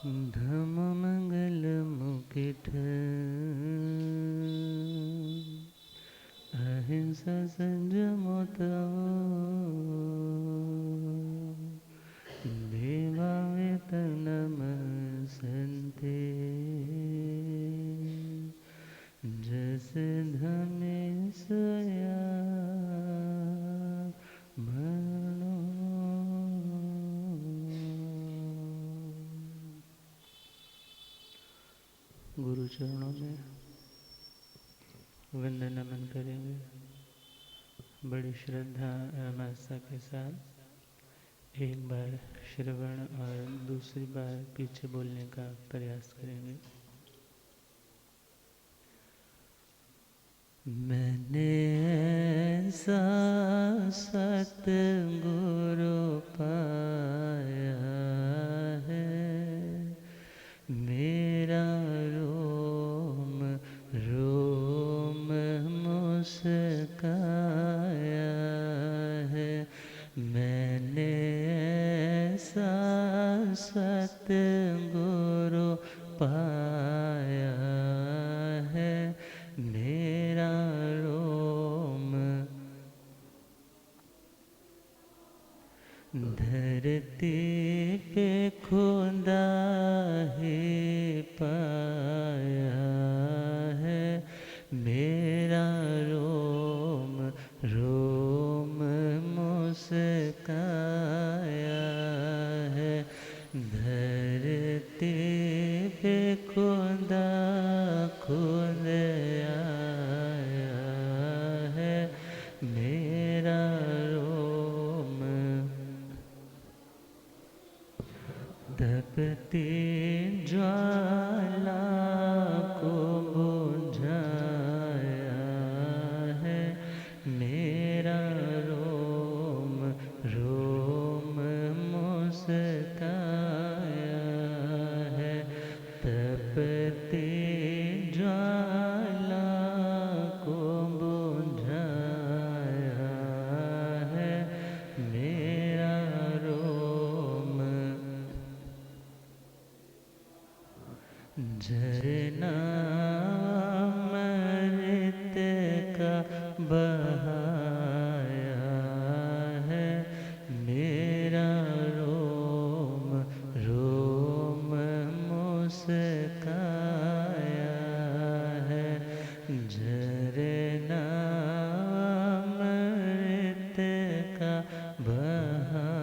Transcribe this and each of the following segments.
धम मंगल मुकुट अहिंसा संयम तव देवा नमस्ते जस धमेशया मनो। गुरु चरणों में वंदन नमन करेंगे। बड़ी श्रद्धा एवं आस्था के साथ एक बार श्रवण और दूसरी बार पीछे बोलने का प्रयास करेंगे। मैंने ऐसा सतगुरु पाया है, मेरा रोम रोम मुस्काया है। मैंने ऐसा सतगुरु पाया है, मेरा रोम धरती पे खुदा ही पाया है, मेरा रोम रोम मुस्काया है। धरती पे खुदा खुद आया है, मेरा रोम तपती ज्वाला को बुझाया है, मेरा रोम रोम मुस्काया है। तपती ज्वाला को बुझाया है, मेरा रोम झरना अमृत का बहाया है, मेरा रोम रोम मुस्काया है। झरना अमृत का बहाया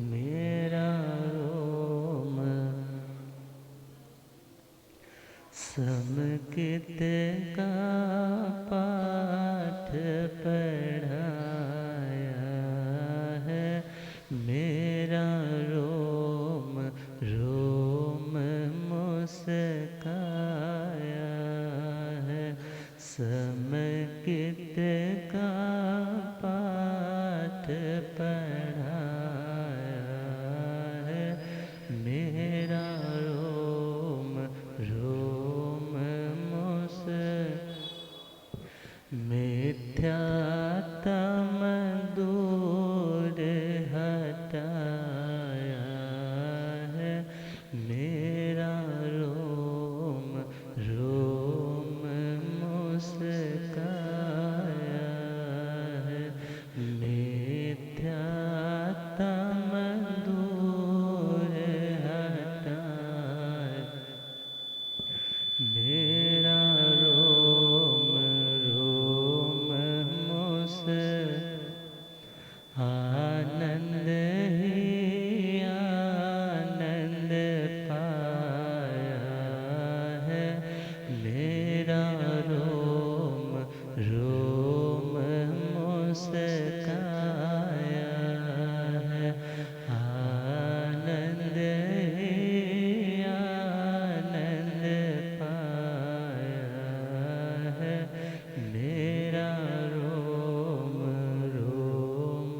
मेरा रोम समकित का पाठ पढ़ाया है, मेरा रोम रोम मुस्काया है। समकित का पाठ पढ़ाया है, मेरा रोम रोम मुस मिथ्यात्म दूर हटाया है, मेरा रोम रोम मुस्काया है। मिथ्यात्म दूर हटाया मेरा रोम रोम मुस आनंद ही आनंद पाया है, मेरा रोम रोम मुस्काया है। आनंद ही आनंद पाया है, मेरा रोम रोम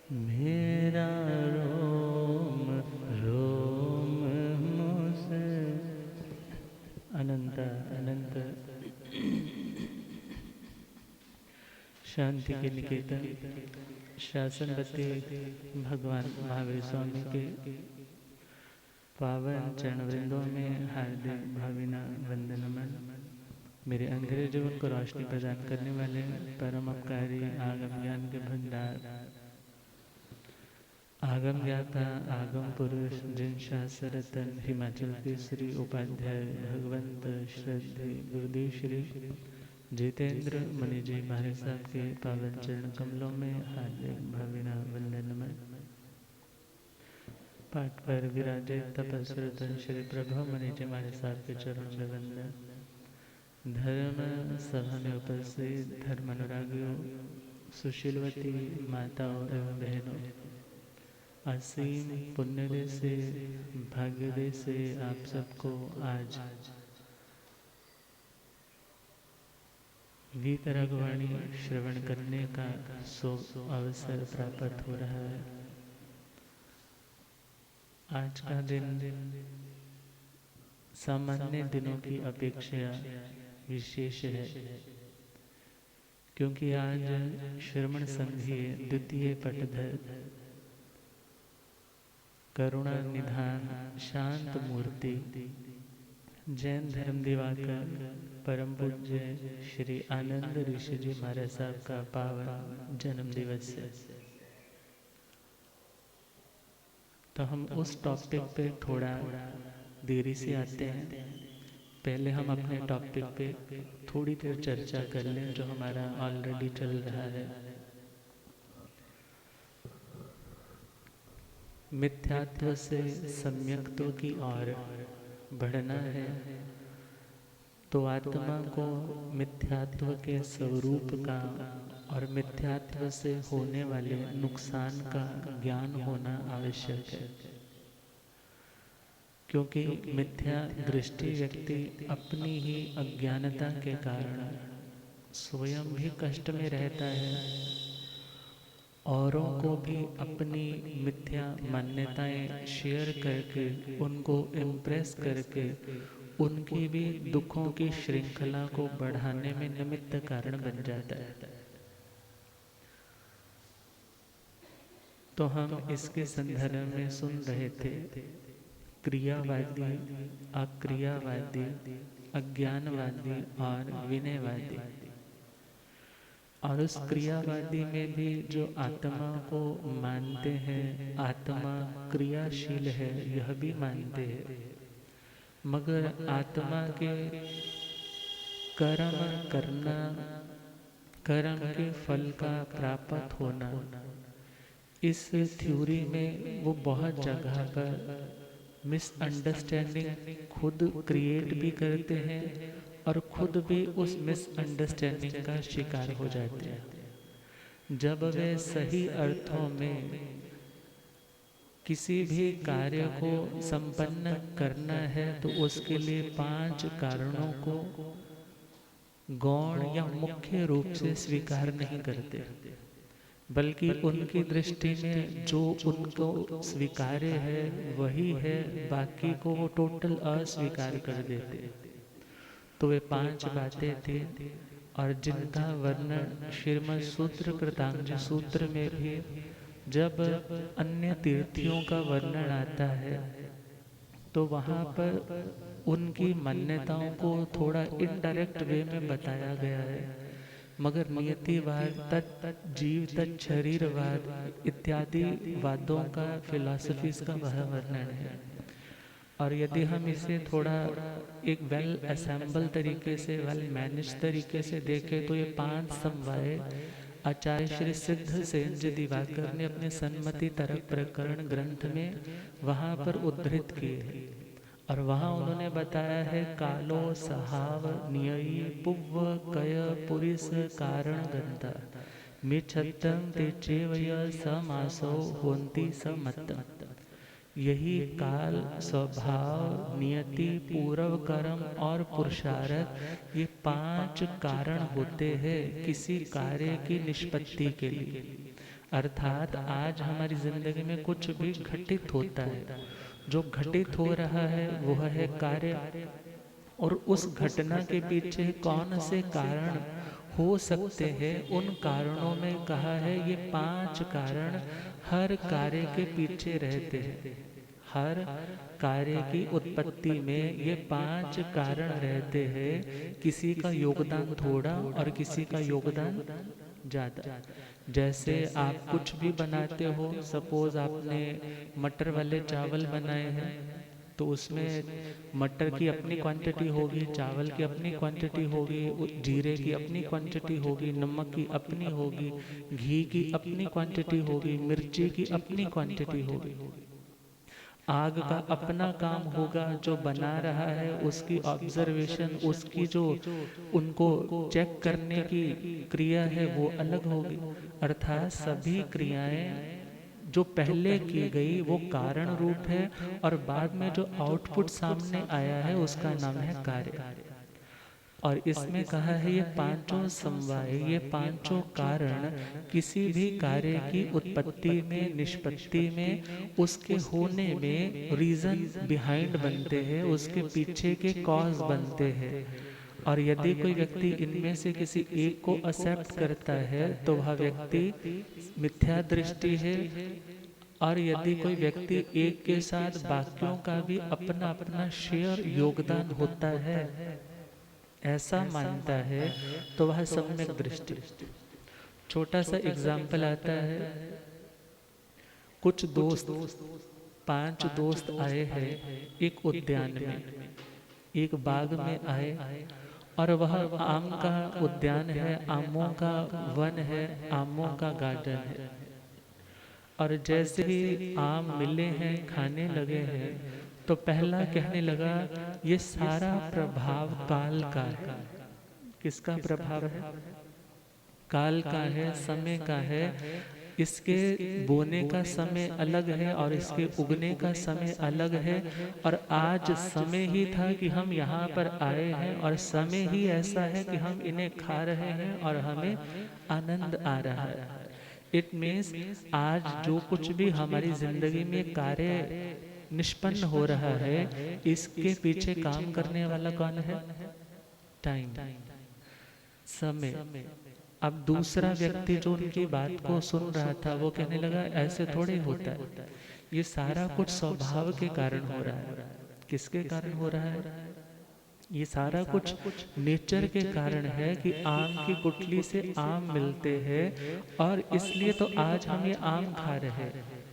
मेरा रोम रोम मुझसे अनंत अनंत शांति के निकेतन शासनपति भगवान महावीर स्वामी के पावन चरण वृंदों में हार्दिक भावना वंदनमन। मेरे अंधेरे जीवन को रोशनी प्रदान करने वाले परम अपकारी आगम ज्ञान के भंडार आगम ज्ञाता आगम पुरुष जिन शास्त्ररतन हिमाचल के श्री उपाध्याय भगवंत श्रद्धे गुरुदेव श्री जितेंद्र मणि जी महाराज साहब के पावन चरण कमलों में हार्दिक भावना वंदनमन। पाठ पर विराजे तपस्रतन श्री प्रभु मणि जी महाराज साहब के चरण में वंदन। धर्म सभा में उपस्थित धर्म अनुरागियों, सुशीलवती माताओं एवं बहनों, असीम पुण्यदे से भाग्यदे से आप सबको आज वीतरागवाणी श्रवण करने का अवसर प्राप्त हो रहा है। आज का दिन सामान्य दिनों की अपेक्षा विशेष है, क्योंकि आज श्रवण संधि द्वितीय पटधर करुणा निधान शांत मूर्ति जैन धर्म दिवाकर परम पूज्य श्री आनंद ऋषि जी महाराज साहब का पावन जन्म दिवस है। तो हम उस टॉपिक पे थोड़ा देरी से आते हैं। पहले हम अपने टॉपिक पे थोड़ी देर चर्चा कर लें जो हमारा ऑलरेडी चल रहा है। मिथ्यात्व से सम्यक्त्व की ओर बढ़ना है तो आत्मा को मिथ्यात्व के स्वरूप का और मिथ्यात्व से होने वाले नुकसान का ज्ञान होना आवश्यक है, क्योंकि मिथ्या दृष्टि व्यक्ति अपनी ही अज्ञानता के कारण स्वयं भी कष्ट में रहता है, औरों को भी अपनी मिथ्या मान्यताएं शेयर करके उनको इम्प्रेस करके उनकी भी दुखों की श्रृंखला को बढ़ाने में निमित्त कारण बन जाता है। तो हम इसके संदर्भ में सुन रहे थे क्रियावादी, अक्रियावादी, अज्ञानवादी और विनयवादी। और उस क्रियावादी में भी जो आत्मा को मानते हैं, आत्मा क्रियाशील है यह भी मानते हैं, मगर आत्मा के कर्म करना, कर्म के फल का प्राप्त होना, इस थ्योरी में वो बहुत जगह पर मिसअंडरस्टैंडिंग खुद क्रिएट भी करते हैं और खुद भी उस मिसअंडरस्टैंडिंग का शिकार हो जाते हैं। जब वे सही अर्थों में किसी भी कार्य को संपन्न करना है तो उसके लिए 5 कारणों को गौण या मुख्य रूप से स्वीकार नहीं करते, बल्कि उनकी दृष्टि में जो उनको स्वीकार्य है वही है, बाकी को वो टोटल अस्वीकार कर देते। तो वे 5 बातें थी और जिनका वर्णन श्रीमद् सूत्र कृतांज सूत्र में भी जब अन्य तीर्थियों का वर्णन आता है तो वहाँ पर उनकी मान्यताओं को थोड़ा इनडायरेक्ट वे में बताया गया है, मगर नियतिवाद, तत् जीव, तत् शरीरवाद इत्यादि वादों का, फिलॉसफीज का वह वर्णन है। और यदि हम इसे थोड़ा एक वेल असेंबल तरीके से, वेल मैनेज तरीके से देखें तो ये 5 समवाय आचार्य श्री सिद्ध सेन जी दिवाकर ने अपने सन्मति तरक प्रकरण ग्रंथ में वहाँ पर उद्धृत किए हैं। और वहाँ उन्होंने बताया है कालो सहाव नियई पुव्व कय पुरिस कारण गंता मिच्छत्तम तेचेवय समासो होन्ति समत्तम। यही काल, स्वभाव, नियति, पूर्व कर्म और पुरुषार्थ, ये 5 कारण होते हैं किसी कार्य की निष्पत्ति के लिए। अर्थात आज हमारी जिंदगी में कुछ भी घटित होता है, जो घटित हो रहा है वह है कार्य, और उस घटना के पीछे कौन से कारण हो सकते हैं, उन कारणों में कहा है ये 5 कारण हर कार्य के पीछे रहते हैं। हर कार्य की उत्पत्ति में ये 5 कारण रहते हैं। किसी का योगदान थोड़ा और किसी का योगदान ज़्यादा। जैसे आप कुछ भी बनाते हो, सपोज आपने मटर वाले चावल बनाए हैं, तो उसमें मटर की अपनी क्वांटिटी होगी, चावल की अपनी क्वांटिटी होगी, जीरे की अपनी क्वांटिटी होगी, नमक की अपनी होगी, घी की अपनी क्वांटिटी होगी, मिर्ची की अपनी क्वांटिटी होगी। आग का अपना काम होगा, जो बना रहा है उसकी ऑब्जर्वेशन, उसकी जो उनको चेक करने की क्रिया है वो अलग होगी। अर्थात सभी क्रियाएं जो पहले की गई वो कारण रूप है, और बाद में जो आउटपुट सामने आया है उसका नाम है कार्य। और इसमें कहा है ये पांचों समवाय, ये पांचों कारण किसी भी कार्य की उत्पत्ति में, निष्पत्ति में, उसके होने में रीजन बिहाइंड बनते हैं, उसके पीछे के कॉज बनते हैं। और यदि कोई व्यक्ति इनमें से किसी एक को एक्सेप्ट करता है तो वह व्यक्ति मिथ्या दृष्टि है। और यदि कोई व्यक्ति एक के साथ बाकियों का भी अपना अपना शेयर योगदान होता है ऐसा मानता है तो वह सम्यक दृष्टि। छोटा सा एग्जाम्पल आता है, कुछ दोस्त 5 दोस्त आए हैं एक उद्यान में, एक बाग में आए, और वह आम का उद्यान है, आमों का वन है, आमों का गार्डन है। और जैसे ही आम मिले हैं, खाने लगे हैं, तो पहला कहने लगा ये सारा प्रभाव काल का है। किसका प्रभाव है? काल का है, समय का है। इसके बोने का समय अलग है और इसके उगने का समय अलग है। और आज समय ही था कि हम यहाँ पर आए हैं, और समय ही ऐसा है कि हम इन्हें खा रहे हैं और हमें आनंद आ रहा है। इट मीन्स आज जो कुछ भी हमारी जिंदगी में कार्य निष्पन्न हो रहा है, इसके पीछे काम करने वाला कौन है? टाइम, समय। अब दूसरा व्यक्ति जो उनकी बात को सुन रहा था वो कहने लगा ऐसे थोड़े होता है, ये सारा कुछ स्वभाव के कारण हो रहा है। किसके कारण हो रहा है? ये सारा कुछ नेचर के कारण है कि आम की गुठली से आम मिलते हैं, और इसलिए तो आज हम ये आम खा रहे हैं।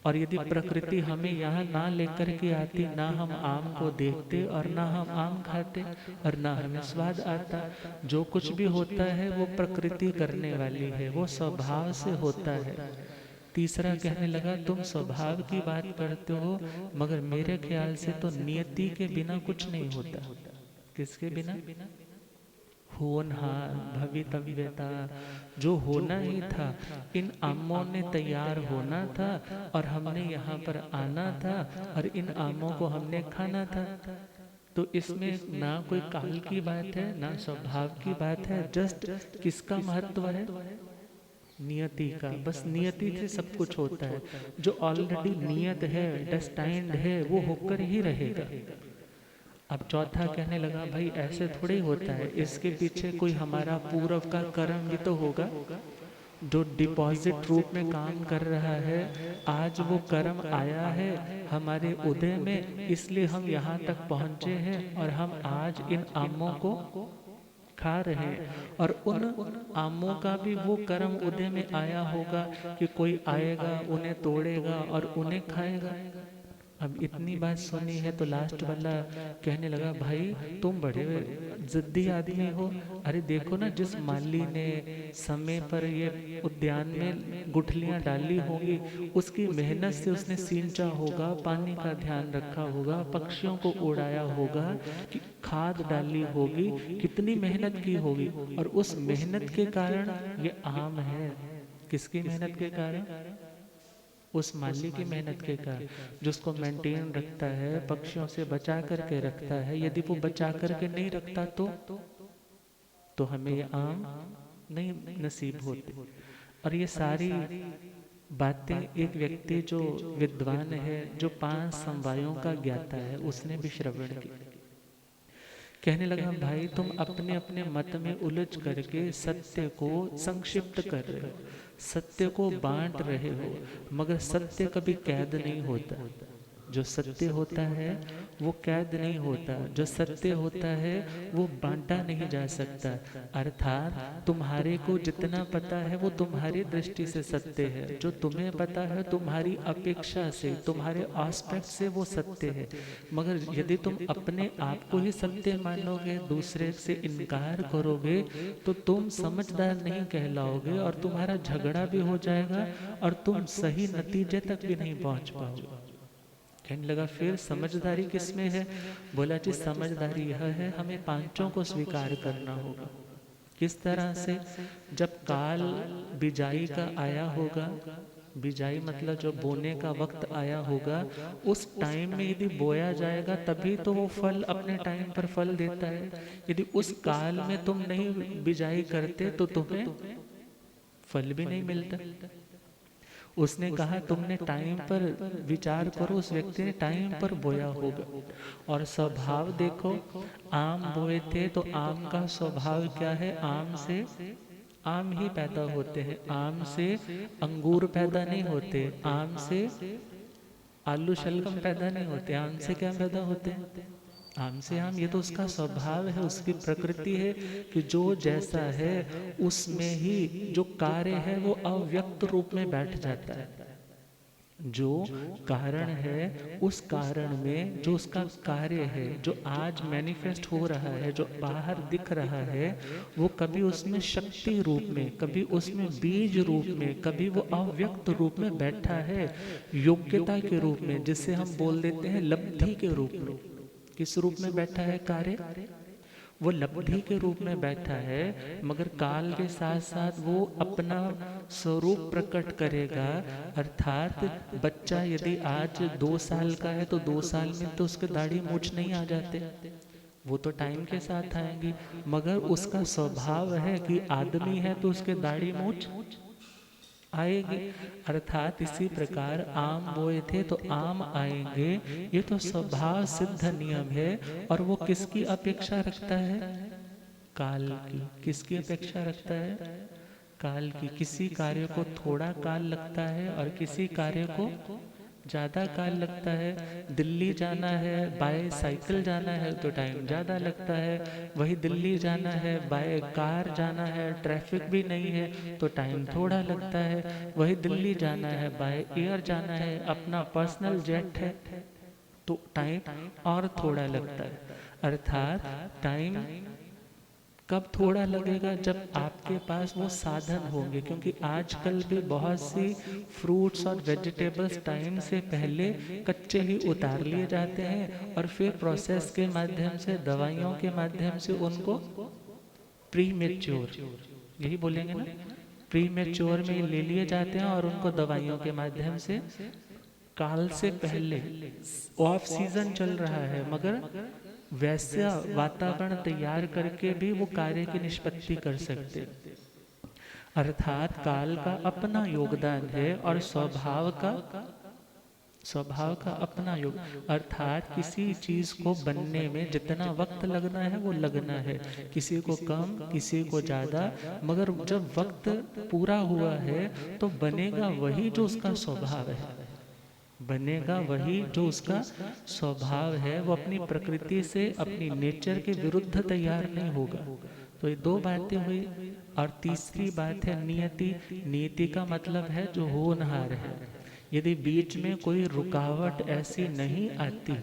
और यदि प्रकृति हमें यहाँ ना लेकर के आती, ना हम आम को देखते और ना हम आम खाते और ना हमें स्वाद आता। जो कुछ भी होता है वो प्रकृति करने वाली है, वो स्वभाव से होता है। तीसरा कहने लगा तुम स्वभाव की बात करते हो, मगर मेरे ख्याल से तो नियति के बिना कुछ नहीं होता। किसके बिना? होनहार, भवितव्यता, जो होना ही था। इन आमों ने तैयार होना था और हमने यहाँ पर आना था और इन आमों को हमने खाना था। तो इसमें ना कोई काल की बात है ना स्वभाव की बात है, जस्ट किसका महत्व है? नियति का। बस नियति से सब कुछ होता है। जो ऑलरेडी नियत है, डेस्टाइन्ड है, वो होकर ही रहेगा। अब चौथा कहने लगा भाई ऐसे थोड़े होता है, इसके पीछे कोई हमारा पूर्व का कर्म भी तो होगा जो डिपॉजिट रूप में काम कर रहा है। आज वो कर्म आया है हमारे उदय में, इसलिए हम यहाँ तक पहुँचे हैं और हम आज इन आमों को खा रहे हैं। और उन आमों का भी वो कर्म उदय में आया होगा कि कोई आएगा, उन्हें तोड़ेगा और उन्हें खाएगा। अब इतनी बात सुनी है तो लास्ट वाला कहने लगा भाई तुम बड़े जिद्दी आदमी हो। अरे देखो ना, जिस माली ने समय पर ये उद्यान में गुठलियां डाली होंगी, उसकी मेहनत से उसने सींचा होगा, पानी का ध्यान रखा होगा, पक्षियों को उड़ाया होगा, कि खाद डाली होगी, कितनी मेहनत की होगी, और उस मेहनत के कारण ये आम है। किसकी मेहनत के कारण? उस माली की मेहनत के कारण, जो उसको मेंटेन रखता है, पक्षियों से बचा करके रखता है। यदि वो बचा करके नहीं रखता तो हमें ये आम नहीं नसीब होते। और ये सारी बातें एक व्यक्ति जो विद्वान है, जो 5 समवायों का ज्ञाता है, उसने भी श्रवण की। कहने लगा, भाई तुम अपने अपने मत में उलझ करके सत्य को संक्षिप्त कर रहे हो, सत्य को बांट रहे हो, मगर सत्य कभी कैद नहीं होता। जो सत्य होता है वो कैद नहीं होता, जो सत्य होता है वो बांटा नहीं जा सकता। अर्थात तुम्हारे को जितना पता है वो तुम्हारी दृष्टि से सत्य है, जो तुम्हें पता है तुम्हारी अपेक्षा से, तुम्हारे एस्पेक्ट से वो सत्य है। मगर यदि तुम अपने आप को ही सत्य मानोगे, दूसरे से इनकार करोगे, तो तुम समझदार नहीं कहलाओगे और तुम्हारा झगड़ा भी हो जाएगा और तुम सही नतीजे तक भी नहीं पहुंच पाओगे। कहने लगा, फिर समझदारी किसमें है? बोला जी, समझदारी यह है, हमें पांचों को स्वीकार करना होगा। किस तरह से? जब काल बिजाई का आया होगा, बिजाई मतलब जो बोने का वक्त आया होगा, उस टाइम में यदि बोया जाएगा तभी तो वो फल अपने टाइम पर फल देता है। यदि उस काल में तुम नहीं बिजाई करते तो तुम्हें फल भी नहीं मिलता। उसने कहा, तुमने टाइम पर विचार करो, उस व्यक्ति ने टाइम पर बोया होगा। और स्वभाव देखो, आम बोए थे तो आम का स्वभाव क्या है? आम से आम ही पैदा होते हैं, आम से अंगूर पैदा नहीं होते, आम से आलू शलगम पैदा नहीं होते, आम से क्या पैदा होते हैं? आम से आम। ये तो उसका स्वभाव है, उसकी प्रकृति है कि जो जैसा है उसमें ही जो कार्य है वो अव्यक्त रूप में बैठ जाता है। जो कारण है उस कारण में जो उसका कार्य है, जो आज मैनिफेस्ट हो रहा है, जो बाहर दिख रहा है, वो कभी उसमें शक्ति रूप में, कभी उसमें बीज रूप में, कभी वो अव्यक्त रूप में बैठा है, योग्यता के रूप में, जिसे हम बोल देते हैं लब्धि के रूप में। किस रूप में बैठा है कार्य? वो लब्धि के रूप में बैठा है। मगर काल के साथ साथ वो अपना स्वरूप प्रकट करेगा। अर्थात बच्चा यदि आज 2 साल का है तो 2 साल में तो उसके दाढ़ी मूछ नहीं आ जाते, वो तो टाइम के साथ आएंगी। मगर उसका स्वभाव है कि आदमी है तो उसके दाढ़ी मूछ आएगी। अर्थात इसी प्रकार आम बोए थे तो आम आएंगे, ये तो स्वभाव सिद्ध नियम है। और वो किसकी अपेक्षा रखता है? काल की। किसकी अपेक्षा रखता है? काल की। किसी कार्य को थोड़ा काल लगता है और किसी कार्य को ज़्यादा काल लगता है। दिल्ली जाना है बाय साइकिल जाना है तो टाइम ज़्यादा लगता है, वही दिल्ली जाना है बाय कार जाना है, ट्रैफिक भी नहीं है तो टाइम थोड़ा लगता है। वही दिल्ली जाना है बाय एयर जाना है, अपना पर्सनल जेट है तो टाइम और थोड़ा लगता है। अर्थात टाइम कब थोड़ा लगेगा? जब आपके पास वो साधन होंगे। क्योंकि आजकल भी बहुत सी फ्रूट्स और वेजिटेबल्स टाइम से पहले कच्चे ही उतार लिए जाते हैं और फिर प्रोसेस के माध्यम से, दवाइयों के माध्यम से उनको प्री मेच्योर, यही बोलेंगे ना, प्री मेच्योर में ले लिए जाते हैं और उनको दवाइयों के माध्यम से काल से पहले, ऑफ सीजन चल रहा है मगर वैसा वातावरण तैयार करके भी वो कार्य की निष्पत्ति कर सकते। अर्थात काल का अपना योगदान है और स्वभाव का अपना योग। अर्थात किसी चीज को बनने में जितना वक्त लगना है वो लगना है, किसी को कम किसी को ज्यादा, मगर जब वक्त पूरा हुआ है तो बनेगा वही जो उसका स्वभाव है, बनेगा वही जो उसका स्वभाव है। वो अपनी प्रकृति से, अपनी नेचर के विरुद्ध तैयार नहीं होगा। तो ये 2 बातें हुई। और तीसरी बात है नियति। नियति का मतलब है जो होनहार है। यदि बीच में कोई रुकावट ऐसी नहीं आती,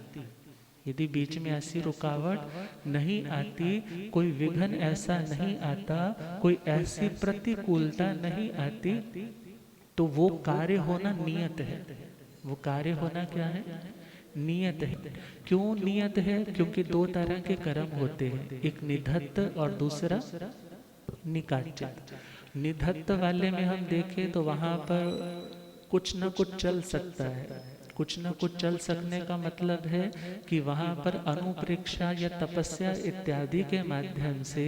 यदि बीच में ऐसी रुकावट नहीं आती, कोई विघ्न ऐसा नहीं आता, कोई ऐसी प्रतिकूलता नहीं आती, तो वो कार्य होना नियत है। वो कार्य होना क्या है? नियत है। क्यों नियत है? क्योंकि 2 तरह के कर्म होते हैं, एक निधत्त और दूसरा निकाचित। निधत्त वाले में हम देखें तो वहां पर कुछ न कुछ चल सकता है, कुछ न कुछ चल सकने का मतलब है कि वहाँ पर अनुप्रेक्षा या तपस्या इत्यादि के माध्यम से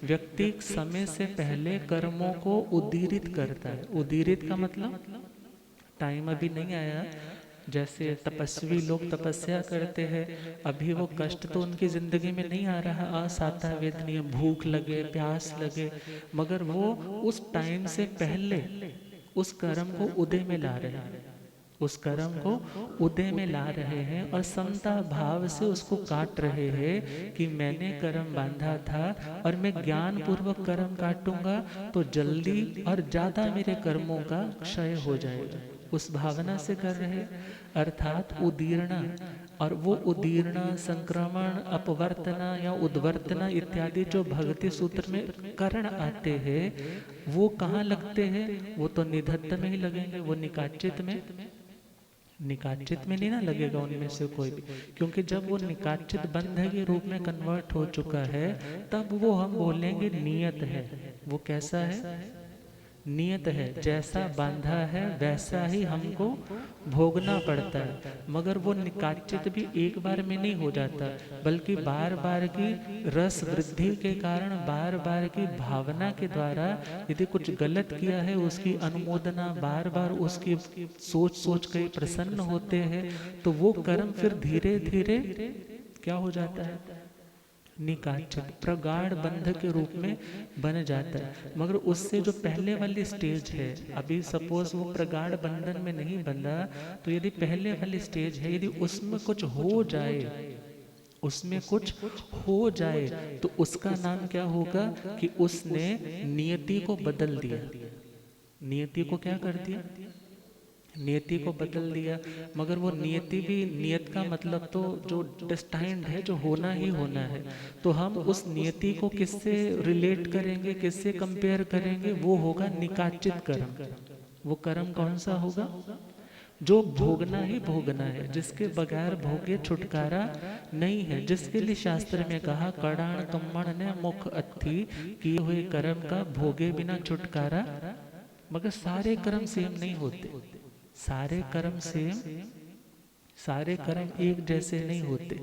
व्यक्ति समय से पहले कर्मों को उद्दीरित करता है। उद्दीरित का मतलब टाइम अभी नहीं आया, जैसे तपस्वी लोग तपस्या करते हैं, अभी वो कष्ट तो उनकी जिंदगी में नहीं आ रहा, असाता वेदनीय भूख लगे, प्यास लगे, मगर वो उस टाइम से पहले उस कर्म को उदय में ला रहे हैं, उस कर्म को उदय में ला रहे हैं और समता भाव से उसको काट रहे हैं कि मैंने कर्म बांधा था और मैं ज्ञान पूर्वक कर्म काटूंगा तो जल्दी और ज्यादा मेरे कर्मों का क्षय हो जाएगा, उस भावना से कर रहे, अर्थात उदीर्णा। और वो उदीर्णा, संक्रमण, अपवर्तना या उद्वर्तना इत्यादि जो भक्ति सूत्र में करण आते हैं वो कहाँ लगते हैं? वो तो निधत्त में ही लगेंगे, वो निकाचित में, निकाचित में नहीं ना लगेगा उनमें से कोई भी, क्योंकि जब वो निकाचित बंध के रूप में कन्वर्ट हो चुका है तब वो हम बोलेंगे नियत है। वो कैसा है? नियत है, जैसा बांधा है वैसा ही हमको भोगना पड़ता है। मगर वो निकाचित भी एक बार में नहीं हो जाता, बल्कि बार बार की रस वृद्धि के कारण, बार बार की भावना के द्वारा यदि कुछ गलत किया है उसकी अनुमोदना, बार बार उसकी सोच सोच के प्रसन्न होते हैं, तो वो कर्म फिर धीरे धीरे क्या हो जाता है? निकाचित, प्रगाढ़ बंध के रूप में बन जाता है। मगर उससे जो पहले वाली स्टेज है, अभी सपोज वो प्रगाढ़ बंधन में नहीं बंधा, तो यदि पहले वाली स्टेज है, यदि उसमें कुछ हो जाए, उसमें कुछ हो जाए तो उसका नाम क्या होगा कि उसने नियति को बदल दिया। नियति को क्या कर दिया? नियति को बदल दिया। मगर वो नियति भी, नियत का मतलब तो जो डेस्टाइन्ड है, जो होना ही होना है, तो हम उस नियति को किससे रिलेट करेंगे, किससे कंपेयर करेंगे? वो होगा निकाचित कर्म। वो कर्म कौन सा होगा? जो भोगना ही भोगना है, जिसके बगैर भोगे छुटकारा नहीं है, जिसके लिए शास्त्र में कहा कड़ाण कम्मण ने मुख अथी, किए हुए कर्म का भोगे बिना छुटकारा। मगर सारे कर्म सेम नहीं होते, सारे कर्म सेम, सारे कर्म एक जैसे नहीं होते।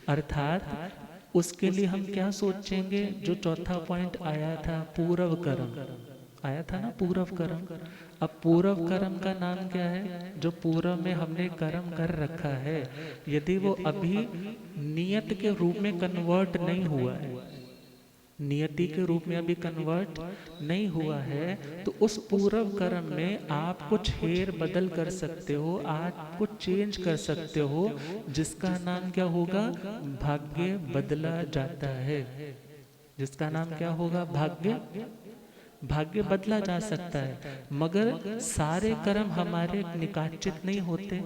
अर्थात उसके लिए हम क्या सोचेंगे? जो चौथा पॉइंट आया था, पूर्व कर्म आया था ना, पूर्व कर्म। अब पूर्व कर्म का नाम क्या है? जो पूर्व में हमने कर्म कर रखा है, यदि वो अभी नियत के रूप में कन्वर्ट नहीं हुआ है, नियति के रूप में अभी कन्वर्ट नहीं हुआ है, तो उस पूर्व कर्म में आप कुछ हेर बदल कर सकते हो, आप कुछ चेंज कर सकते हो, जिसका नाम क्या होगा? भाग्य बदला जाता है। जिसका नाम क्या होगा? भाग्य। भाग्य बदला जा सकता है। मगर सारे कर्म हमारे निकाचित नहीं होते,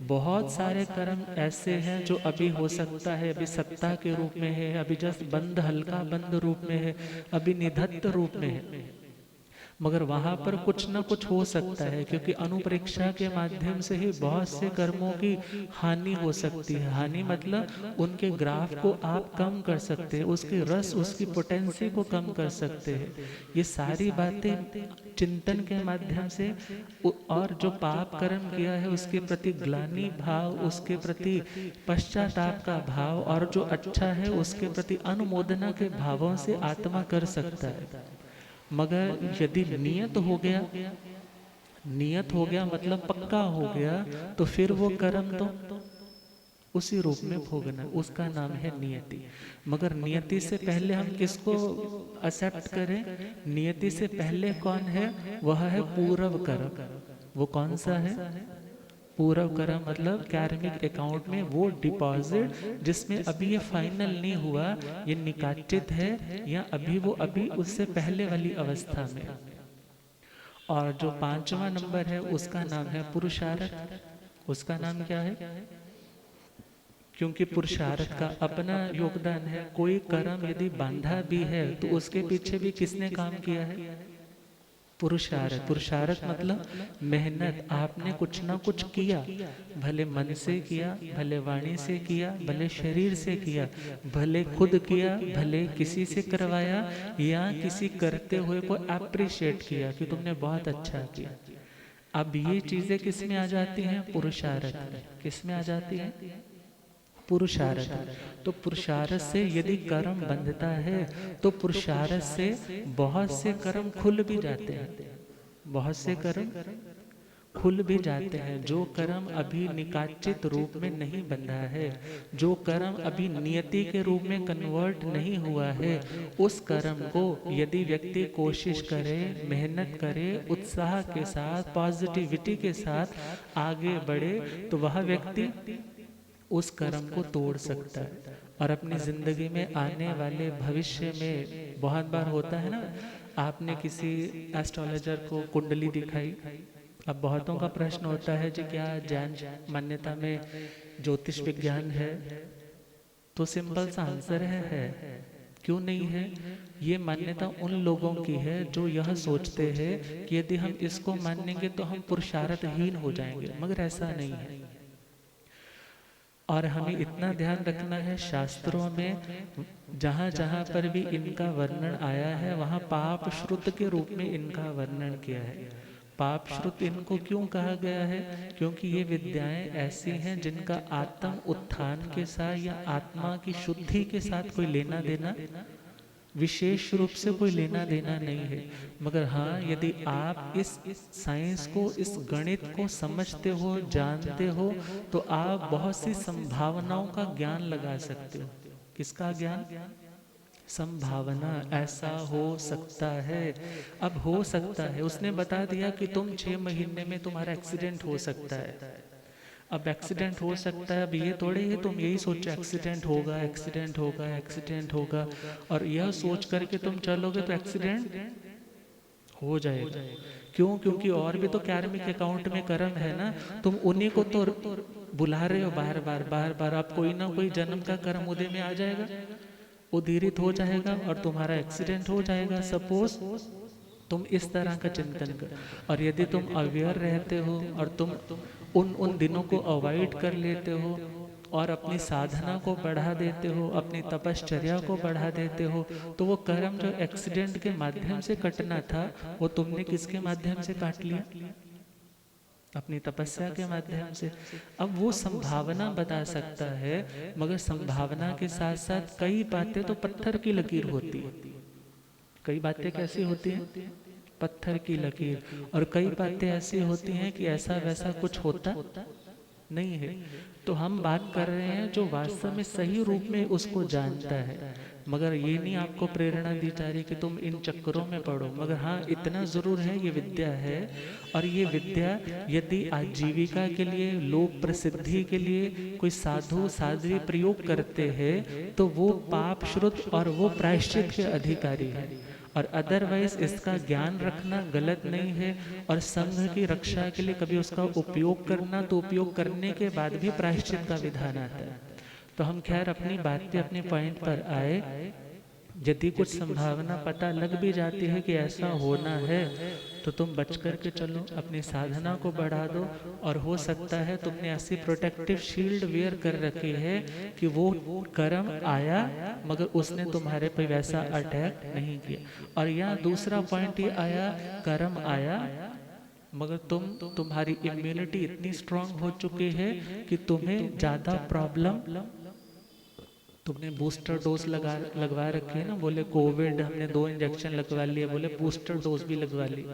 बहुत सारे कर्म ऐसे हैं जो अभी हो सकता है, अभी सत्ता के रूप में है, अभी जस्ट बंद, हल्का बंद रूप में है, अभी निधत्त रूप में है, मगर वहां पर कुछ न कुछ हो सकता है, क्योंकि अनुप्रेक्षा के माध्यम से ही बहुत से कर्मों की हानि हो सकती है। हानि मतलब उनके ग्राफ को आप कम कर सकते हैं, उसके रस, उसकी पोटेंसी को कम कर सकते हैं। ये सारी बातें चिंतन के माध्यम से, और जो पाप कर्म किया है उसके प्रति ग्लानि भाव, उसके प्रति पश्चाताप का भाव, और जो अच्छा है उसके प्रति अनुमोदना के भावों से आत्मा कर सकता है। मगर यदि नियत हो गया, नियत हो गया मतलब पक्का हो गया, तो फिर वो कर्म तो उसी रूप में भोगना, उसका नाम है नियति। मगर नियति से पहले हम किसको एक्सेप्ट करें? नियति से पहले कौन है? वह है पूर्व कर्म। वो कौन सा है? पूर्व कर्म मतलब कार्मिक अकाउंट में वो डिपॉजिट जिसमें अभी ये फाइनल नहीं हुआ, ये निकाचित है, या अभी वो अभी उससे पहले वाली अवस्था में। और जो पांचवा नंबर है उसका नाम है पुरुषार्थ। उसका नाम क्या है? क्योंकि पुरुषार्थ का अपना योगदान है। कोई कर्म यदि बांधा भी है तो उसके पीछे भी किसने काम किया है? पुरुषार्थ। पुरुषार्थ मतलब मेहनत, आपने कुछ ना कुछ किया, भले मन से किया, भले वाणी से किया, भले शरीर से किया, भले खुद किया, भले किसी से करवाया, या किसी करते हुए को अप्रिशिएट किया कि तुमने बहुत अच्छा किया। अब ये चीजें किस में आ जाती हैं? पुरुषार्थ में। किस में आ जाती हैं? पुरुषार्थ। तो पुरुषार्थ से यदि कर्म बंधता है तो पुरुषार्थ से बहुत से कर्म खुल भी जाते हैं, बहुत से कर्म खुल भी जाते हैं। जो कर्म अभी निकाचित रूप में नहीं बंधा है, जो कर्म अभी नियति के रूप में कन्वर्ट नहीं हुआ है, उस कर्म को यदि व्यक्ति कोशिश करे, मेहनत करे, उत्साह के साथ, पॉजिटिविटी के साथ आगे बढ़े, तो वह व्यक्ति उस कर्म को तोड़ सकता है और अपनी जिंदगी में आने वाले भविष्य में, बहुत बार होता है ना, आपने किसी एस्ट्रोलॉजर को कुंडली दिखाई, अब बहुतों का प्रश्न होता है जी क्या जैन मान्यता में ज्योतिष विज्ञान है? तो सिंपल सा आंसर है। क्यों नहीं है? ये मान्यता उन लोगों की है जो यह सोचते हैं कि यदि हम इसको मानेंगे तो हम पुरुषार्थहीन हो जाएंगे, मगर ऐसा नहीं है। और हमें इतना ध्यान रखना है, शास्त्रों में जहाँ जहाँ पर भी इनका वर्णन आया है वहाँ पाप श्रुत के रूप में इनका वर्णन किया है। पाप श्रुत इनको क्यों कहा गया है? क्योंकि ये विद्याएं ऐसी हैं जिनका आत्म उत्थान के साथ या आत्मा की शुद्धि के साथ कोई लेना देना, विशेष रूप से कोई लेना देना नहीं है। मगर हाँ, यदि आप इस साइंस को, इस गणित को समझते हो, जानते हो, तो आप बहुत सी संभावनाओं का ज्ञान लगा सकते हो। किसका ज्ञान? संभावना, ऐसा हो सकता है। अब हो सकता है, उसने बता दिया कि तुम 6 महीने में तुम्हारा एक्सीडेंट हो सकता है। अब एक्सीडेंट हो सकता है, अब ये थोड़े ही तुम यही सोचो एक्सीडेंट होगा, एक्सीडेंट होगा, एक्सीडेंट होगा, और यह सोच करके तुम चलोगे तो एक्सीडेंट हो जाएगा। क्यों? क्योंकि और भी तो कार्मिक अकाउंट में कर्म है ना, तुम उन्हीं को तो बुला रहे हो बार बार बार बार। अब कोई ना कोई जन्म का कर्म उदय में आ जाएगा, उदीरित हो जाएगा और तुम्हारा एक्सीडेंट हो जाएगा। सपोज तुम इस तरह का चिंतन कर, और यदि तुम अवेयर रहते हो और तुम उन दिनों को अवॉइड कर लेते हो और अपनी साधना को बढ़ा देते हो, अपनी तपश्चर्या को बढ़ा देते हो, तो वो कर्म जो एक्सीडेंट के माध्यम से कटना था, वो तुमने किसके माध्यम से काट लिया? अपनी तपस्या के माध्यम से। अब वो संभावना बता सकता है, मगर संभावना के साथ साथ कई बातें तो पत्थर की लकीर होती है। कई बातें कैसी होती हैं? पत्थर की लकीर। और कई बातें ऐसी होती हैं कि ऐसा वैसा कुछ होता नहीं है। तो हम बात कर रहे हैं जो वास्तव में सही रूप में उसको जानता है, मगर ये नहीं आपको प्रेरणा दी जा रही कि तुम इन चक्करों में पढ़ो। मगर हाँ, इतना जरूर है, ये विद्या है, और ये विद्या यदि आजीविका के लिए, लोक प्रसिद्धि के लिए कोई साधु साध्वी प्रयोग करते हैं तो वो पाप श्रुत और वो प्रायश्चित के अधिकारी है। और अदरवाइज इसका ज्ञान रखना गलत नहीं है, और संघ की रक्षा के लिए कभी उसका उपयोग करना, तो उपयोग करने के बाद भी प्रायश्चित का विधान आता है। तो हम खैर अपनी बात पे, अपने पॉइंट पर आए। यदि कुछ संभावना पता लग भी जाती है कि ऐसा होना है, तो तुम बच कर के चलो, अपनी साधना को बढ़ा दो। और हो सकता है तुमने ऐसी प्रोटेक्टिव शील्ड वेयर कर रखी है कि वो कर्म आया मगर उसने तुम्हारे पे वैसा अटैक नहीं किया। और यहाँ दूसरा पॉइंट ये आया, कर्म आया मगर तुम्हारी इम्यूनिटी इतनी स्ट्रांग हो चुकी है कि तुम्हें ज्यादा प्रॉब्लम, तुमने बूस्टर डोज लगवा रखे है ना, बोले कोविड हमने 2 इंजेक्शन लगवा लिए, बोले बूस्टर डोज भी लगवा ली।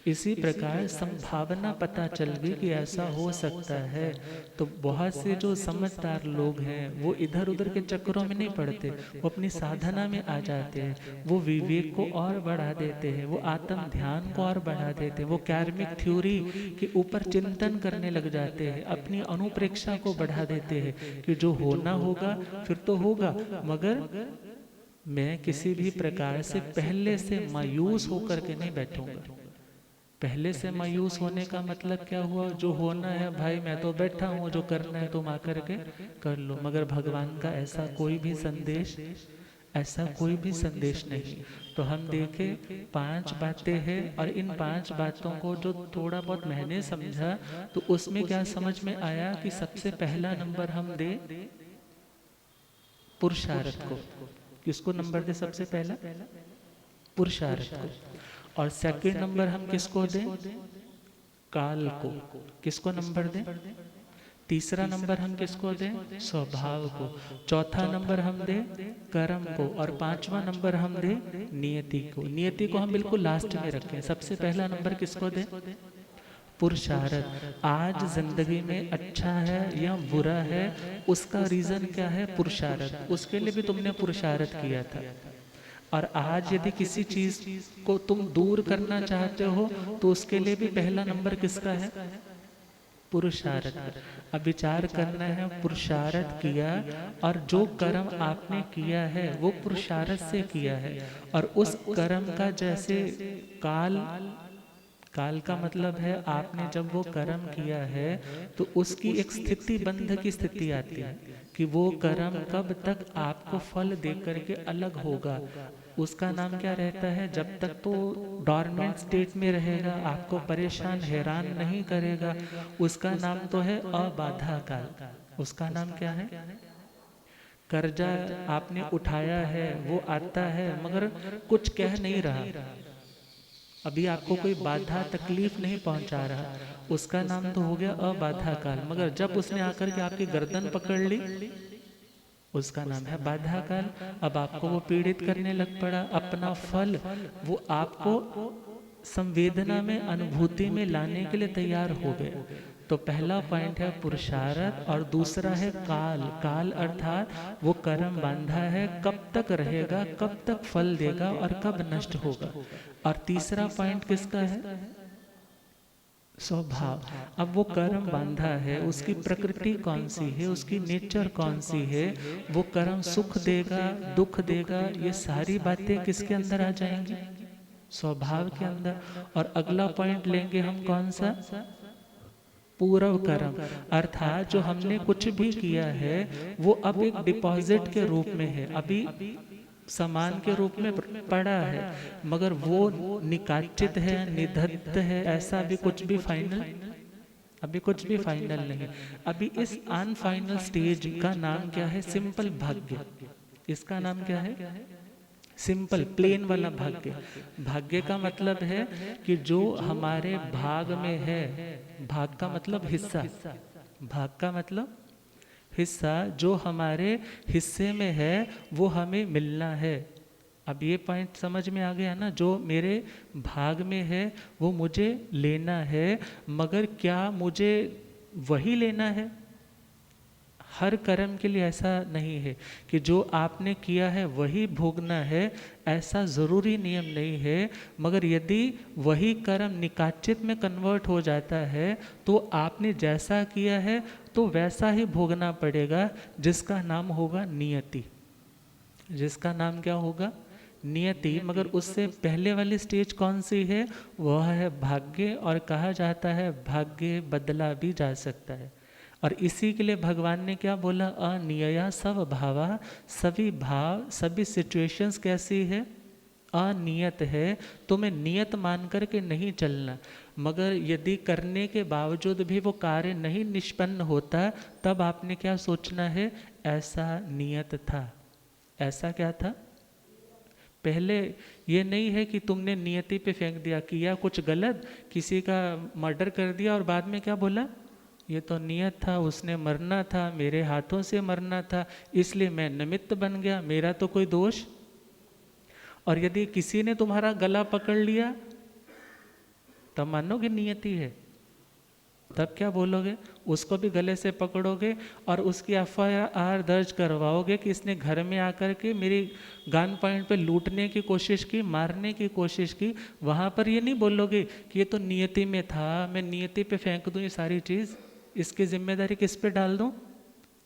इसी प्रकार संभावना पता चल गई कि ऐसा हो सकता है, तो बहुत से जो समझदार लोग हैं वो इधर उधर के चक्करों में नहीं पड़ते, वो अपनी साधना में आ जाते हैं, वो विवेक को और बढ़ा देते हैं, वो आत्म ध्यान को और बढ़ा देते हैं, वो कार्मिक थ्योरी के ऊपर चिंतन करने लग जाते हैं, अपनी अनुप्रेक्षा को बढ़ा देते हैं कि जो होना होगा फिर तो होगा, मगर मैं किसी भी प्रकार से पहले से मायूस होकर के नहीं बैठूंगा। पहले से मायूस होने का मतलब क्या हुआ? जो होना है भाई मैं तो बैठा हूँ, जो करना है तुम आकर के कर लो। मगर भगवान का ऐसा कोई भी संदेश, ऐसा कोई भी संदेश नहीं। तो हम देखें 5 बातें हैं, और इन 5 बातों को जो थोड़ा बहुत मैंने समझा तो उसमें क्या समझ में आया कि सबसे पहला नंबर हम दे पुरुषार्थ को। किसको नंबर दे? सबसे पहला पुरुषार्थ को। और सेकंड नंबर हम किसको दें? काल को। किसको नंबर दें? तीसरा नंबर हम किसको दें? स्वभाव को। चौथा नंबर हम दें कर्म को, और पांचवा नंबर हम दें नियति को। नियति को हम बिल्कुल लास्ट में रखें। सबसे पहला नंबर किसको दें? पुरुषार्थ। आज जिंदगी में अच्छा है या बुरा है, उसका रीजन क्या है? पुरुषार्थ। उसके लिए भी तुमने पुरुषार्थ किया था। और आज यदि किसी चीज को तुम दूर करना चाहते हो तो उसके लिए भी पहला नंबर किसका है? पुरुषार्थ। अब विचार करना है, पुरुषार्थ किया और जो कर्म आपने किया है वो पुरुषार्थ से किया है, और उस कर्म का जैसे काल, काल का मतलब है आपने जब वो कर्म किया है तो उसकी एक स्थिति बंध की स्थिति आती है कि वो कर्म कब तक आपको फल दे करके अलग होगा। उसका नाम क्या रहता है? जब तक तो डॉर्मेंट स्टेट में रहेगा, आपको परेशान हैरान नहीं करेगा, उसका नाम तो है अबाधा काल। उसका नाम क्या है? कर्जा आपने उठाया है, वो आता है मगर कुछ कह नहीं रहा, अभी आपको कोई बाधा तकलीफ नहीं पहुंचा रहा, उसका नाम तो हो गया अबाधा काल। मगर जब उसने आकर के आपकी गर्दन पकड़ ली, उसका नाम है बाधा काल। अब आपको वो पीड़ित करने लग पड़ा, अपना फल वो आपको संवेदना में, अनुभूति में लाने के लिए तैयार हो गए। तो पहला पॉइंट है पुरुषार्थ, और दूसरा है काल। काल अर्थात वो कर्म बांधा है कब तक रहेगा, कब तक फल देगा और कब नष्ट होगा। और तीसरा पॉइंट किसका है? स्वभाव। अब वो कर्म बांधा है, उसकी प्रकृति कौन सी है, उसकी नेचर कौन सी है, वो कर्म सुख देगा, दुख देगा, ये सारी बातें किसके अंदर आ जाएंगी? स्वभाव के अंदर। और अगला पॉइंट लेंगे हम कौन सा? पूर्व कर्म। अर्थात जो हमने कुछ भी किया है वो अब एक डिपॉजिट के रूप में है, अभी समान के रूप में पड़ा है, मगर वो निकाचित है, निधत्त है, ऐसा भी कुछ भी फाइनल, अभी कुछ भी फाइनल नहीं। अभी इस अनफाइनल स्टेज का नाम क्या है? सिंपल भाग्य। इसका नाम क्या है? सिंपल प्लेन वाला भाग्य। भाग्य का मतलब है कि जो हमारे भाग में है, भाग का मतलब हिस्सा, भाग का मतलब हिस्सा, जो हमारे हिस्से में है वो हमें मिलना है। अब ये पॉइंट समझ में आ गया ना? जो मेरे भाग में है वो मुझे लेना है, मगर क्या मुझे वही लेना है? हर कर्म के लिए ऐसा नहीं है कि जो आपने किया है वही भोगना है, ऐसा ज़रूरी नियम नहीं है। मगर यदि वही कर्म निकाचित में कन्वर्ट हो जाता है तो आपने जैसा किया है तो वैसा ही भोगना पड़ेगा, जिसका नाम होगा नियति। जिसका नाम क्या होगा? नियति। मगर उससे पहले वाली स्टेज कौन सी है? वह है भाग्य, और कहा जाता है भाग्य बदला भी जा सकता है। और इसी के लिए भगवान ने क्या बोला? अनियया सब भावा। सभी भाव, सभी सिचुएशंस कैसी है? अनियत है। तुम्हें नियत मान कर के नहीं चलना, मगर यदि करने के बावजूद भी वो कार्य नहीं निष्पन्न होता, तब आपने क्या सोचना है? ऐसा नियत था। ऐसा क्या था? पहले ये नहीं है कि तुमने नियति पे फेंक दिया, किया कुछ गलत, किसी का मर्डर कर दिया और बाद में क्या बोला? ये तो नियत था, उसने मरना था, मेरे हाथों से मरना था, इसलिए मैं निमित्त बन गया, मेरा तो कोई दोष। और यदि किसी ने तुम्हारा गला पकड़ लिया तब मानोगे नियति है? तब क्या बोलोगे? उसको भी गले से पकड़ोगे और उसकी एफआईआर दर्ज करवाओगे कि इसने घर में आकर के मेरी गन पॉइंट पे लूटने की कोशिश की, मारने की कोशिश की। वहाँ पर ये नहीं बोलोगे कि ये तो नियति में था, मैं नियति पे फेंक दूँ ये सारी चीज़, इसकी जिम्मेदारी किस पे डाल दूँ?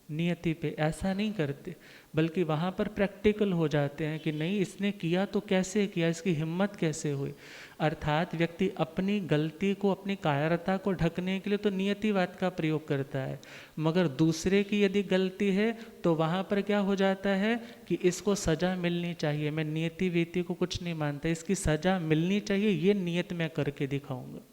नियति पे। ऐसा नहीं करते, बल्कि वहाँ पर प्रैक्टिकल हो जाते हैं कि नहीं, इसने किया तो कैसे किया, इसकी हिम्मत कैसे हुई। अर्थात व्यक्ति अपनी गलती को, अपनी कायरता को ढकने के लिए तो नियतिवाद का प्रयोग करता है, मगर दूसरे की यदि गलती है तो वहाँ पर क्या हो जाता है कि इसको सज़ा मिलनी चाहिए। मैं नियति वीति को कुछ नहीं मानता, इसकी सज़ा मिलनी चाहिए, ये नियत मैं करके दिखाऊंगा।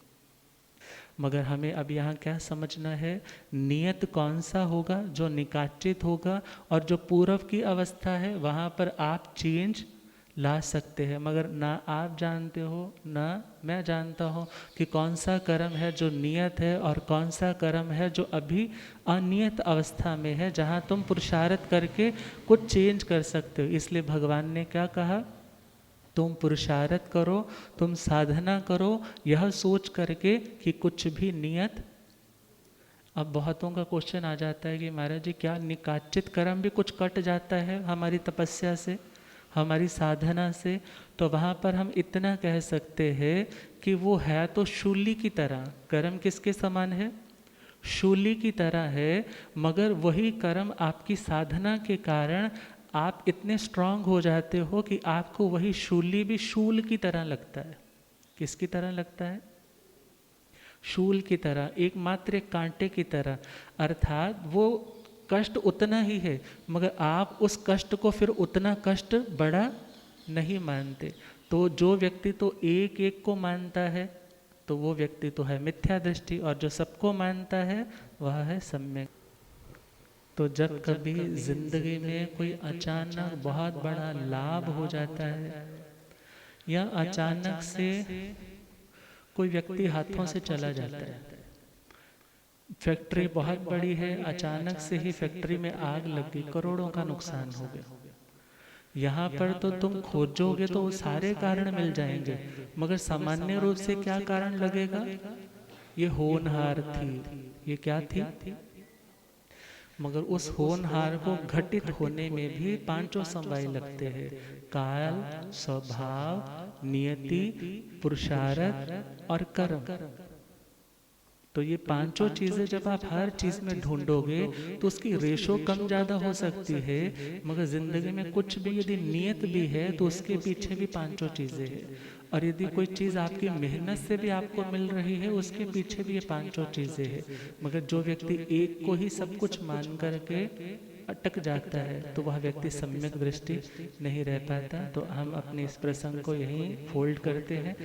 मगर हमें अब यहाँ क्या समझना है? नियत कौन सा होगा? जो निकाचित होगा, और जो पूर्व की अवस्था है वहाँ पर आप चेंज ला सकते हैं, मगर ना आप जानते हो ना मैं जानता हूँ कि कौन सा कर्म है जो नियत है और कौन सा कर्म है जो अभी अनियत अवस्था में है, जहाँ तुम पुरुषार्थ करके कुछ चेंज कर सकते हो। इसलिए भगवान ने क्या कहा, तुम पुरुषार्थ करो, तुम साधना करो, यह सोच करके कि कुछ भी नियत। अब बहुतों का क्वेश्चन आ जाता है कि महाराज जी क्या निकाचित कर्म भी कुछ कट जाता है हमारी तपस्या से, हमारी साधना से? तो वहाँ पर हम इतना कह सकते हैं कि वो है तो शूली की तरह। कर्म किसके समान है? शूली की तरह है, मगर वही कर्म आपकी साधना के कारण आप इतने स्ट्रांग हो जाते हो कि आपको वही शूली भी शूल की तरह लगता है। किसकी तरह लगता है? शूल की तरह, एकमात्र एक कांटे की तरह। अर्थात वो कष्ट उतना ही है, मगर आप उस कष्ट को फिर उतना कष्ट बड़ा नहीं मानते। तो जो व्यक्ति तो एक एक को मानता है तो वो व्यक्ति तो है मिथ्या दृष्टि, और जो सबको मानता है वह है सम्यक। तो जब कभी जिंदगी में कोई अचानक बहुत बड़ा लाभ हो जाता है, या अचानक से कोई व्यक्ति हाथों से चला जाता है, फैक्ट्री बहुत बड़ी है, अचानक से ही फैक्ट्री में आग लग गई, करोड़ों का नुकसान हो गया। यहाँ पर तो तुम खोजोगे तो सारे कारण मिल जाएंगे, मगर सामान्य रूप से क्या कारण लगेगा? ये होनहार थी, ये क्या थी? मगर उस होनहार को घटित होने में भी पांचों समवाय लगते हैं: काल, स्वभाव, नियति, पुरुषार्थ और कर्म। तो ये पांचों चीज़ें जब आप हर चीज़ में ढूंढोगे तो उसकी रेशो कम ज़्यादा हो सकती है, मगर ज़िंदगी में कुछ भी यदि नियत भी है तो उसके पीछे भी पांचों चीज़ें हैं। और यदि कोई चीज़ आपकी मेहनत से भी आपको मिल रही है, उसके पीछे भी ये पांचों चीज़ें हैं। मगर जो व्यक्ति एक को ही सब कुछ मान करके अटक जाता है तो वह व्यक्ति सम्यक दृष्टि नहीं रह पाता। तो हम अपने इस प्रसंग को यहीं फोल्ड करते हैं।